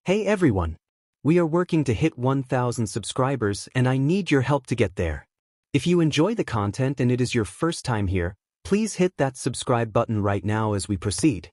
Hey everyone! We are working to hit 1,000 subscribers and I need your help to get there. If you enjoy the content and it is your first time here, please hit that subscribe button right now as we proceed.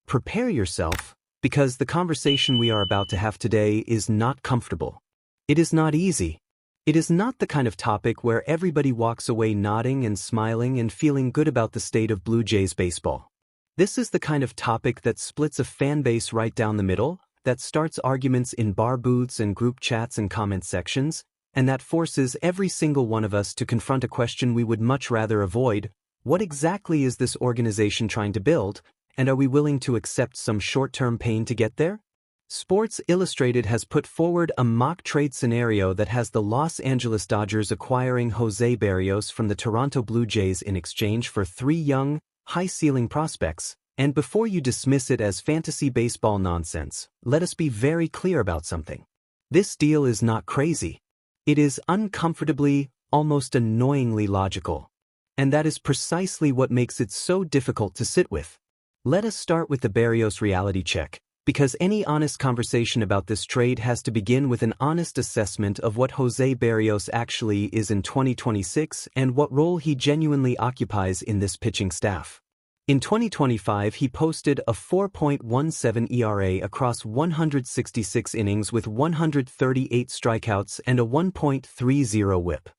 Prepare yourself, because the conversation we are about to have today is not comfortable. It is not easy. It is not the kind of topic where everybody walks away nodding and smiling and feeling good about the state of Blue Jays baseball. This is the kind of topic that splits a fan base right down the middle, that starts arguments in bar booths and group chats and comment sections, and that forces every single one of us to confront a question we would much rather avoid: what exactly is this organization trying to build, and are we willing to accept some short-term pain to get there? Sports Illustrated has put forward a mock trade scenario that has the Los Angeles Dodgers acquiring Jose Berios from the Toronto Blue Jays in exchange for 3 young, high-ceiling prospects. And before you dismiss it as fantasy baseball nonsense, let us be very clear about something. This deal is not crazy. It is uncomfortably, almost annoyingly logical. And that is precisely what makes it so difficult to sit with. Let us start with the Berios reality check, because any honest conversation about this trade has to begin with an honest assessment of what Jose Berios actually is in 2026 and what role he genuinely occupies in this pitching staff. In 2025, he posted a 4.17 ERA across 166 innings with 138 strikeouts and a 1.30 whip.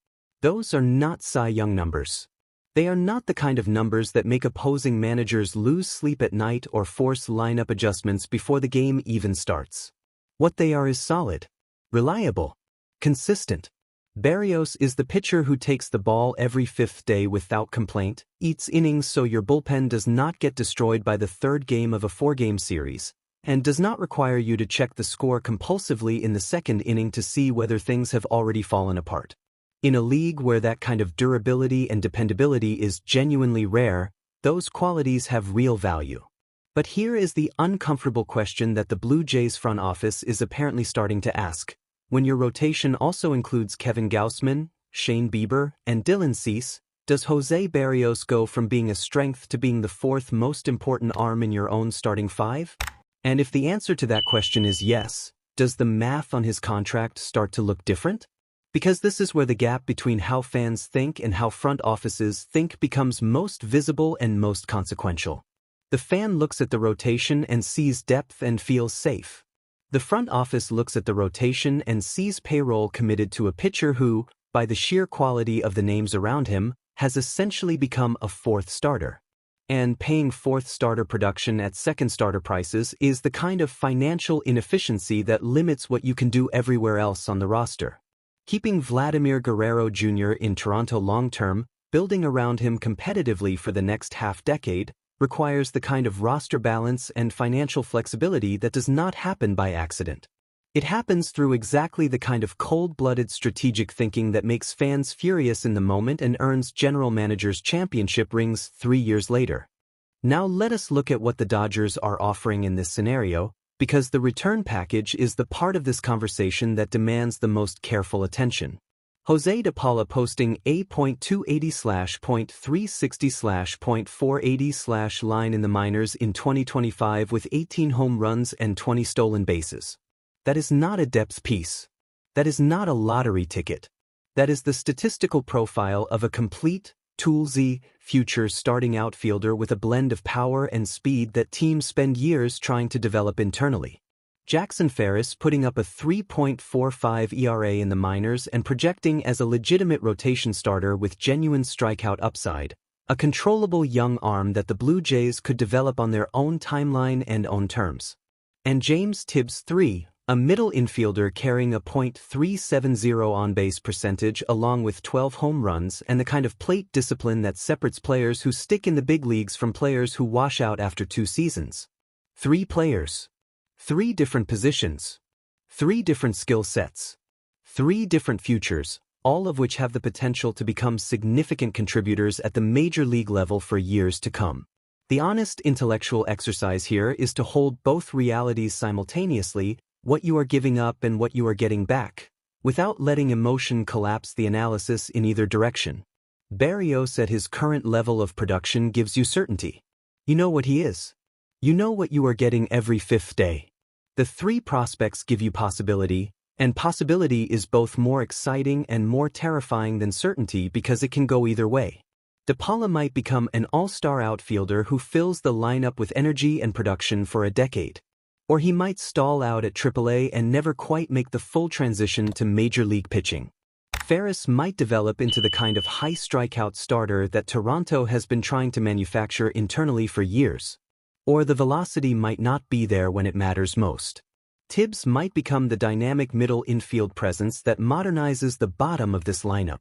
Those are not Cy Young numbers. They are not the kind of numbers that make opposing managers lose sleep at night or force lineup adjustments before the game even starts. What they are is solid, reliable, consistent. Berios is the pitcher who takes the ball every 5th day without complaint, eats innings so your bullpen does not get destroyed by the 3rd game of a 4-game series, and does not require you to check the score compulsively in the 2nd inning to see whether things have already fallen apart. In a league where that kind of durability and dependability is genuinely rare, those qualities have real value. But here is the uncomfortable question that the Blue Jays front office is apparently starting to ask. When your rotation also includes Kevin Gausman, Shane Bieber, and Dylan Cease, does Jose Berios go from being a strength to being the 4th most important arm in your own starting 5? And if the answer to that question is yes, does the math on his contract start to look different? Because this is where the gap between how fans think and how front offices think becomes most visible and most consequential. The fan looks at the rotation and sees depth and feels safe. The front office looks at the rotation and sees payroll committed to a pitcher who, by the sheer quality of the names around him, has essentially become a 4th starter. And paying 4th starter production at 2nd starter prices is the kind of financial inefficiency that limits what you can do everywhere else on the roster. Keeping Vladimir Guerrero Jr. in Toronto long-term, building around him competitively for the next half-decade, requires the kind of roster balance and financial flexibility that does not happen by accident. It happens through exactly the kind of cold-blooded strategic thinking that makes fans furious in the moment and earns general managers championship rings 3 years later. Now let us look at what the Dodgers are offering in this scenario, because the return package is the part of this conversation that demands the most careful attention. Jose de Paula posting a .280/.360/.480/ line in the minors in 2025 with 18 home runs and 20 stolen bases. That is not a depth piece. That is not a lottery ticket. That is the statistical profile of a complete, toolsy, future starting outfielder with a blend of power and speed that teams spend years trying to develop internally. Jackson Ferris putting up a 3.45 ERA in the minors and projecting as a legitimate rotation starter with genuine strikeout upside, a controllable young arm that the Blue Jays could develop on their own timeline and own terms. And James Tibbs III, a middle infielder carrying a .370 on-base percentage along with 12 home runs and the kind of plate discipline that separates players who stick in the big leagues from players who wash out after 2 seasons. 3 players. 3 different positions, 3 different skill sets, 3 different futures, all of which have the potential to become significant contributors at the major league level for years to come. The honest intellectual exercise here is to hold both realities simultaneously, what you are giving up and what you are getting back, without letting emotion collapse the analysis in either direction. Berios at his current level of production gives you certainty. You know what he is. You know what you are getting every 5th day. The three prospects give you possibility, and possibility is both more exciting and more terrifying than certainty because it can go either way. De Paula might become an all-star outfielder who fills the lineup with energy and production for a decade. Or he might stall out at AAA and never quite make the full transition to Major League pitching. Ferris might develop into the kind of high strikeout starter that Toronto has been trying to manufacture internally for years. Or the velocity might not be there when it matters most. Tibbs might become the dynamic middle infield presence that modernizes the bottom of this lineup.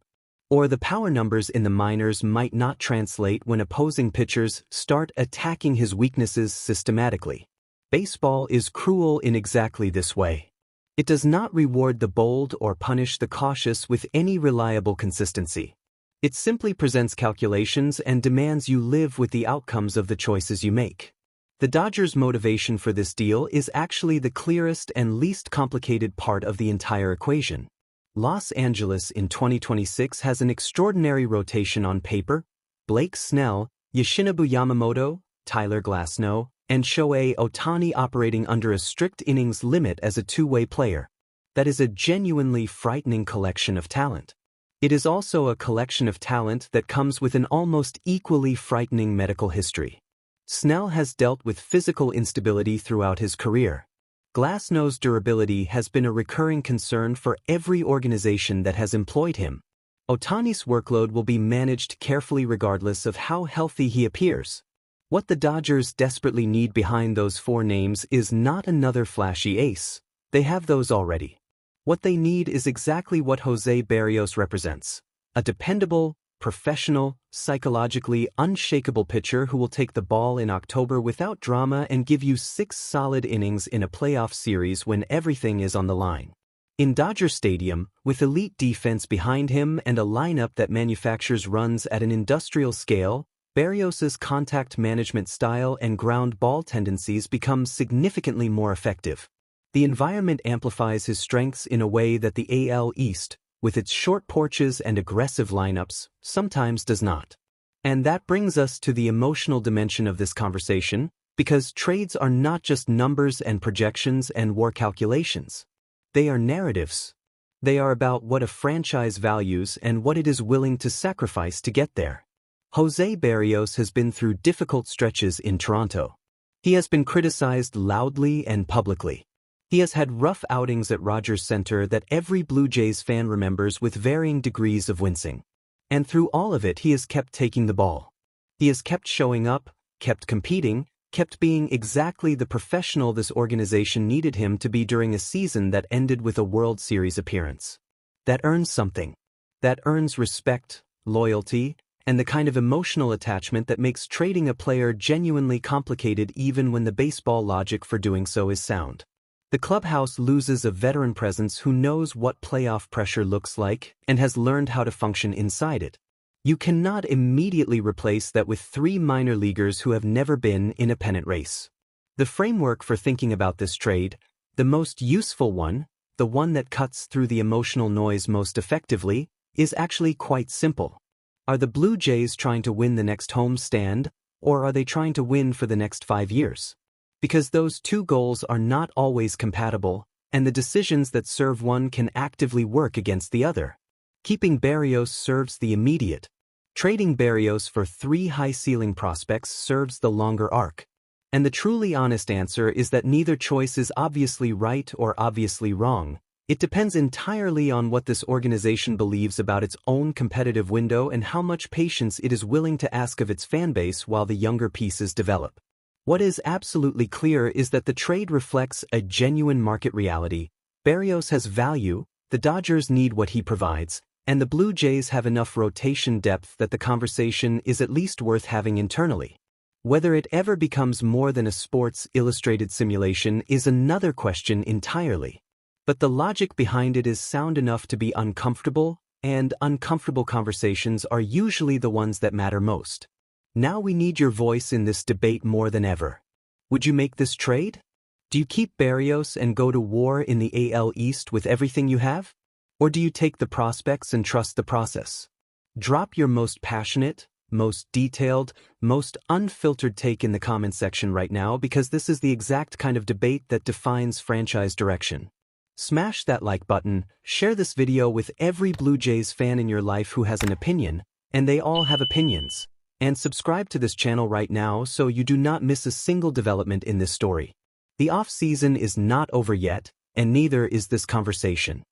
Or the power numbers in the minors might not translate when opposing pitchers start attacking his weaknesses systematically. Baseball is cruel in exactly this way. It does not reward the bold or punish the cautious with any reliable consistency. It simply presents calculations and demands you live with the outcomes of the choices you make. The Dodgers' motivation for this deal is actually the clearest and least complicated part of the entire equation. Los Angeles in 2026 has an extraordinary rotation on paper: Blake Snell, Yoshinobu Yamamoto, Tyler Glasnow, and Shohei Ohtani operating under a strict innings limit as a two-way player. That is a genuinely frightening collection of talent. It is also a collection of talent that comes with an almost equally frightening medical history. Snell has dealt with physical instability throughout his career. Glasnow's durability has been a recurring concern for every organization that has employed him. Ohtani's workload will be managed carefully regardless of how healthy he appears. What the Dodgers desperately need behind those four names is not another flashy ace. They have those already. What they need is exactly what Jose Berrios represents: a dependable, professional, psychologically unshakable pitcher who will take the ball in October without drama and give you 6 solid innings in a playoff series when everything is on the line. In Dodger Stadium, with elite defense behind him and a lineup that manufactures runs at an industrial scale, Berrios' contact management style and ground ball tendencies become significantly more effective. The environment amplifies his strengths in a way that the AL East, with its short porches and aggressive lineups, sometimes does not. And that brings us to the emotional dimension of this conversation, because trades are not just numbers and projections and war calculations. They are narratives. They are about what a franchise values and what it is willing to sacrifice to get there. Jose Berrios has been through difficult stretches in Toronto. He has been criticized loudly and publicly. He has had rough outings at Rogers Center that every Blue Jays fan remembers with varying degrees of wincing. And through all of it, he has kept taking the ball. He has kept showing up, kept competing, kept being exactly the professional this organization needed him to be during a season that ended with a World Series appearance. That earns something. That earns respect, loyalty, and the kind of emotional attachment that makes trading a player genuinely complicated even when the baseball logic for doing so is sound. The clubhouse loses a veteran presence who knows what playoff pressure looks like and has learned how to function inside it. You cannot immediately replace that with 3 minor leaguers who have never been in a pennant race. The framework for thinking about this trade, the most useful one, the one that cuts through the emotional noise most effectively, is actually quite simple. Are the Blue Jays trying to win the next home stand, or are they trying to win for the next 5 years? Because those two goals are not always compatible, and the decisions that serve one can actively work against the other. Keeping Berios serves the immediate. Trading Berios for 3 high-ceiling prospects serves the longer arc. And the truly honest answer is that neither choice is obviously right or obviously wrong. It depends entirely on what this organization believes about its own competitive window and how much patience it is willing to ask of its fanbase while the younger pieces develop. What is absolutely clear is that the trade reflects a genuine market reality. Berios has value, the Dodgers need what he provides, and the Blue Jays have enough rotation depth that the conversation is at least worth having internally. Whether it ever becomes more than a Sports Illustrated simulation is another question entirely. But the logic behind it is sound enough to be uncomfortable, and uncomfortable conversations are usually the ones that matter most. Now we need your voice in this debate more than ever. Would you make this trade? Do you keep Berios and go to war in the AL East with everything you have? Or do you take the prospects and trust the process? Drop your most passionate, most detailed, most unfiltered take in the comment section right now because this is the exact kind of debate that defines franchise direction. Smash that like button, share this video with every Blue Jays fan in your life who has an opinion, and they all have opinions. And subscribe to this channel right now so you do not miss a single development in this story. The off-season is not over yet, and neither is this conversation.